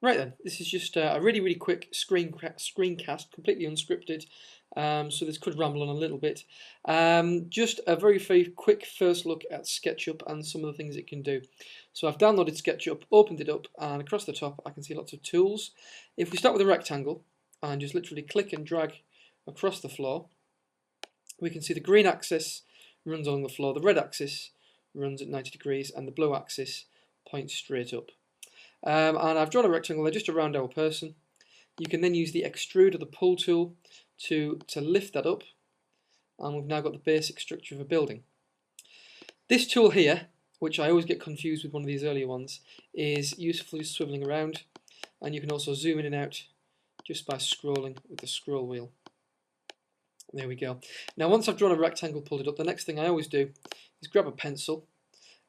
Right then, this is just a really quick screencast, completely unscripted, so this could ramble on a little bit. Just a very quick first look at SketchUp and some of the things it can do. So I've downloaded SketchUp, opened it up, and across the top I can see lots of tools. If we start with a rectangle and just literally click and drag across the floor, we can see the green axis runs along the floor, the red axis runs at 90 degrees, and the blue axis points straight up. And I've drawn a rectangle there just around our person. You can then use the extrude or the pull tool to lift that up, and we've now got the basic structure of a building. This tool here, which I always get confused with one of these earlier ones, is useful just swiveling around, and you can also zoom in and out just by scrolling with the scroll wheel. There we go. Now once I've drawn a rectangle, pulled it up, the next thing I always do is grab a pencil,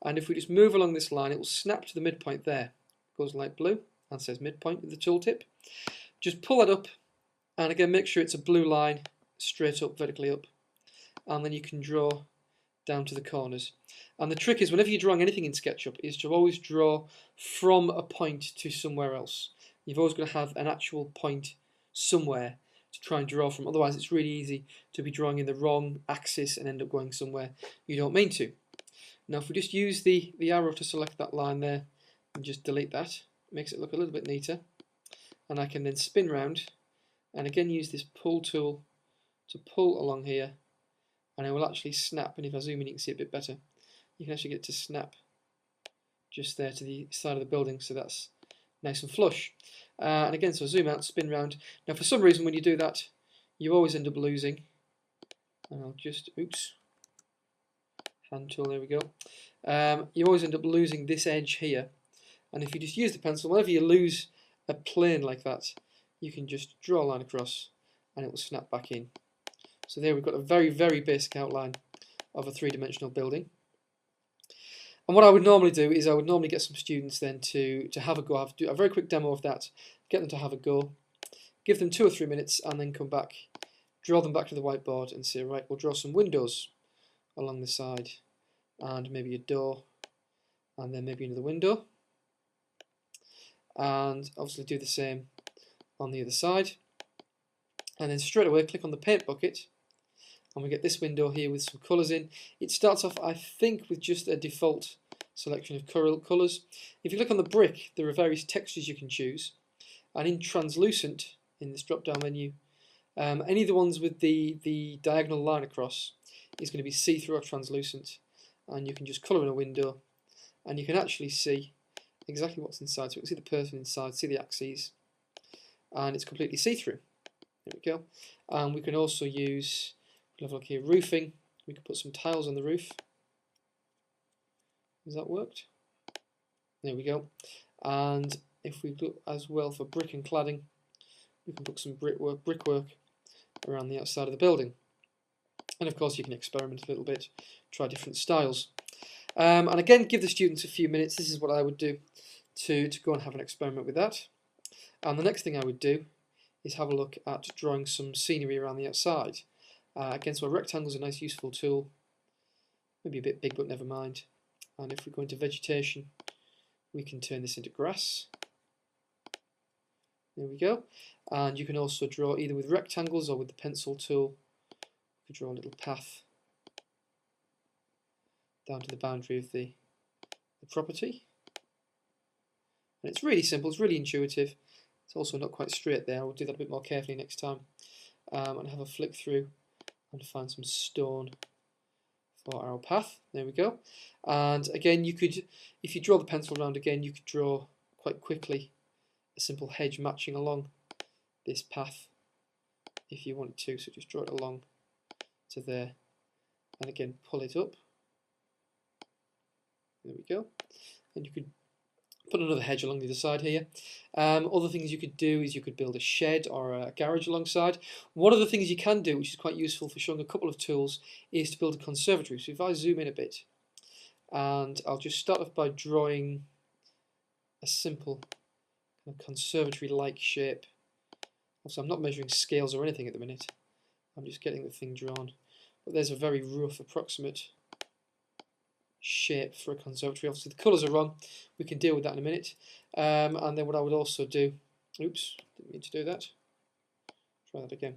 and if we just move along this line, it will snap to the midpoint there. Goes light blue and says midpoint with the tooltip. Just pull that up, and again make sure it's a blue line straight up, vertically up, and then you can draw down to the corners. And the trick is, whenever you're drawing anything in SketchUp, is to always draw from a point to somewhere else. You've always got to have an actual point somewhere to try and draw from, otherwise it's really easy to be drawing in the wrong axis and end up going somewhere you don't mean to. Now if we just use the arrow to select that line there and just delete that, it makes it look a little bit neater, and I can then spin round and again use this pull tool to pull along here, and it will actually snap, and if I zoom in you can see it a bit better. You can actually get it to snap just there to the side of the building, so that's nice and flush. And again, so zoom out, spin round. Now for some reason when you do that, you always end up losing, and I'll just, oops, hand tool, there we go. You always end up losing this edge here, and if you just use the pencil, whenever you lose a plane like that, you can just draw a line across and it will snap back in. So there we've got a very basic outline of a three-dimensional building. And what I would normally do is I would normally get some students then to have a go, do a very quick demo of that, get them to have a go, give them 2 or 3 minutes, and then come back, draw them back to the whiteboard and say, right, we'll draw some windows along the side, and maybe a door, and then maybe another window, and obviously do the same on the other side, and then straight away click on the paint bucket, and we get this window here with some colours in. It starts off, I think, with just a default selection of colours. If you click on the brick, there are various textures you can choose, and in translucent, in this drop down menu, any of the ones with the diagonal line across is going to be see-through or translucent, and you can just colour in a window, and you can actually see exactly what's inside. So you can see the person inside, see the axes, and it's completely see-through. There we go. And we can also use, we'll have a look here, roofing. We can put some tiles on the roof. Has that worked? There we go. And if we look as well for brick and cladding, we can put some brickwork around the outside of the building. And of course you can experiment a little bit, try different styles. And again, give the students a few minutes. This is what I would do to go and have an experiment with that. And the next thing I would do is have a look at drawing some scenery around the outside. Again, so a rectangle is a nice useful tool. Maybe a bit big, but never mind. And if we go into vegetation, we can turn this into grass. There we go. And you can also draw either with rectangles or with the pencil tool. You can draw a little path down to the boundary of the property. And it's really simple, it's really intuitive. It's also not quite straight there. We'll do that a bit more carefully next time. And have a flick through and find some stone for our path. There we go. And again, you could, if you draw the pencil around again, you could draw quite quickly a simple hedge matching along this path if you wanted to. So just draw it along to there, and again pull it up. There we go. And you could put another hedge along the other side here. Other things you could do is you could build a shed or a garage alongside. One of the things you can do, which is quite useful for showing a couple of tools, is to build a conservatory. So if I zoom in a bit, and I'll just start off by drawing a simple conservatory-like shape. Also, I'm not measuring scales or anything at the minute. I'm just getting the thing drawn. But there's a very rough approximate shape for a conservatory. Obviously the colours are wrong, we can deal with that in a minute. And then what I would also do, oops, didn't mean to do that, try that again.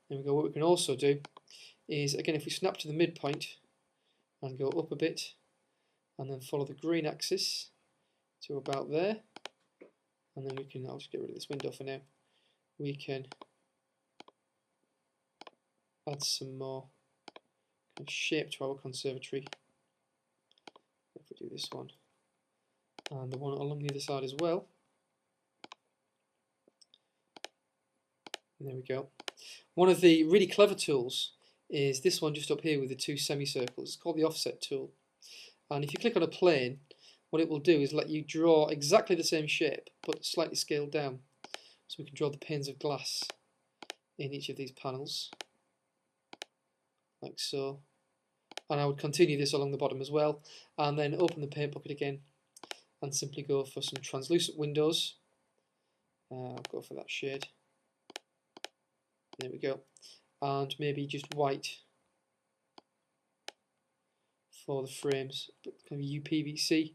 There we go. What we can also do is, again, if we snap to the midpoint and go up a bit and then follow the green axis to about there, and then we can, I'll just get rid of this window for now, we can add some more kind of shape to our conservatory. If we do this one and the one along the other side as well, and there we go. One of the really clever tools is this one just up here with the two semicircles. It's called the offset tool, and if you click on a plane, what it will do is let you draw exactly the same shape but slightly scaled down. So we can draw the panes of glass in each of these panels, like so. And I would continue this along the bottom as well, and then open the paint bucket again and simply go for some translucent windows. I'll go for that shade. There we go. And maybe just white for the frames, but kind of UPVC.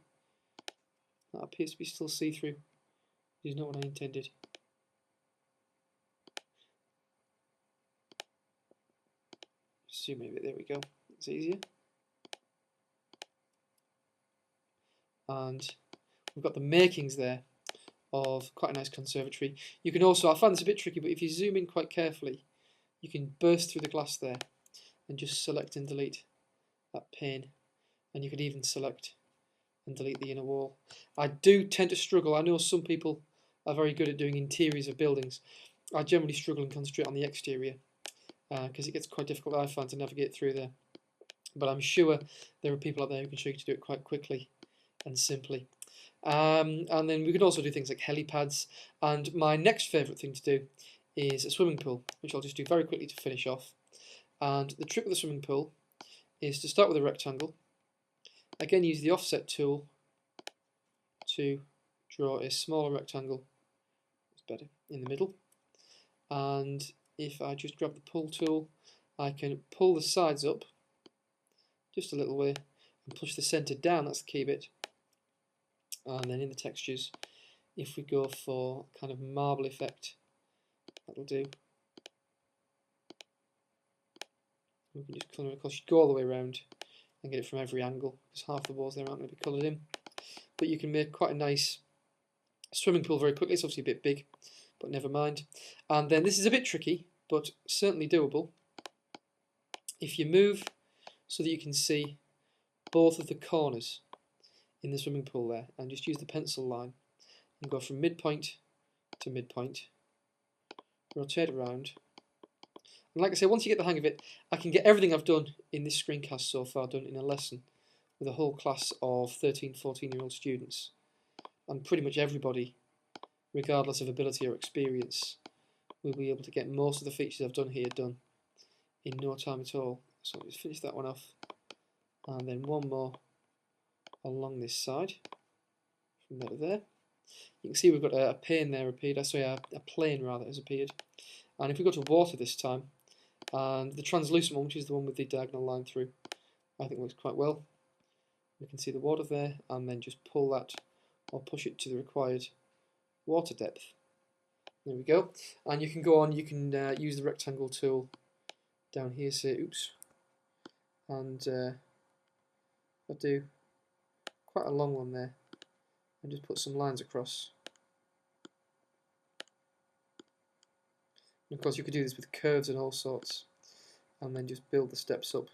That appears to be still see-through. This is not what I intended. Zoom in a bit, there we go. It's easier. And we've got the makings there of quite a nice conservatory. You can also, I find this a bit tricky, but if you zoom in quite carefully, you can burst through the glass there and just select and delete that pane. And you could even select and delete the inner wall. I do tend to struggle. I know some people are very good at doing interiors of buildings. I generally struggle and concentrate on the exterior because it gets quite difficult, I find, to navigate through there. But I'm sure there are people out there who can show you to do it quite quickly and simply. And then we can also do things like helipads. And my next favourite thing to do is a swimming pool, which I'll just do very quickly to finish off. And the trick with the swimming pool is to start with a rectangle. Again, use the offset tool to draw a smaller rectangle. It's better in the middle. And if I just grab the pull tool, I can pull the sides up just a little way and push the centre down. That's the key bit. And then in the textures, if we go for kind of marble effect, that'll do. We can just colour it, of course, you go all the way around and get it from every angle, because half the walls there aren't going to be coloured in. But you can make quite a nice swimming pool very quickly. It's obviously a bit big, but never mind. And then this is a bit tricky, but certainly doable. If you move so that you can see both of the corners in the swimming pool there, and just use the pencil line and go from midpoint to midpoint, rotate around. And like I say, once you get the hang of it, I can get everything I've done in this screencast so far done in a lesson with a whole class of 13, 14-year-old students. And pretty much everybody, regardless of ability or experience, will be able to get most of the features I've done here done in no time at all. So I'll just finish that one off. And then one more along this side, from there to there. You can see we've got a pane there appeared, sorry, a plane rather has appeared. And if we go to water this time, and the translucent one, which is the one with the diagonal line through, I think works quite well. We can see the water there, and then just pull that or push it to the required water depth. There we go. And you can go on, you can use the rectangle tool down here, say, oops, and I'll do quite a long one there, and just put some lines across. And of course you could do this with curves and all sorts, and then just build the steps up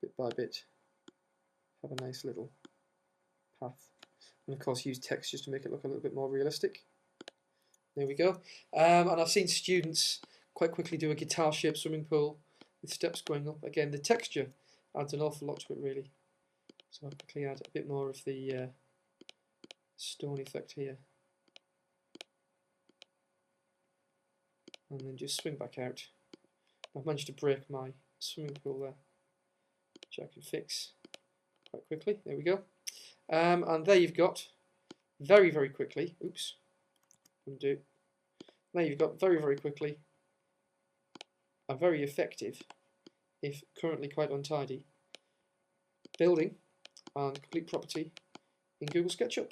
bit by bit. Have a nice little path. And of course use textures to make it look a little bit more realistic. There we go. And I've seen students quite quickly do a guitar-shaped swimming pool with steps going up. Again, the texture adds an awful lot to it really. So I'll quickly add a bit more of the stone effect here. And then just swing back out. I've managed to break my swimming pool there, which I can fix quite quickly. There we go. And there you've got, very, very quickly, oops, undo. There you've got, very, very quickly, a very effective, if currently quite untidy, building and complete property in Google SketchUp.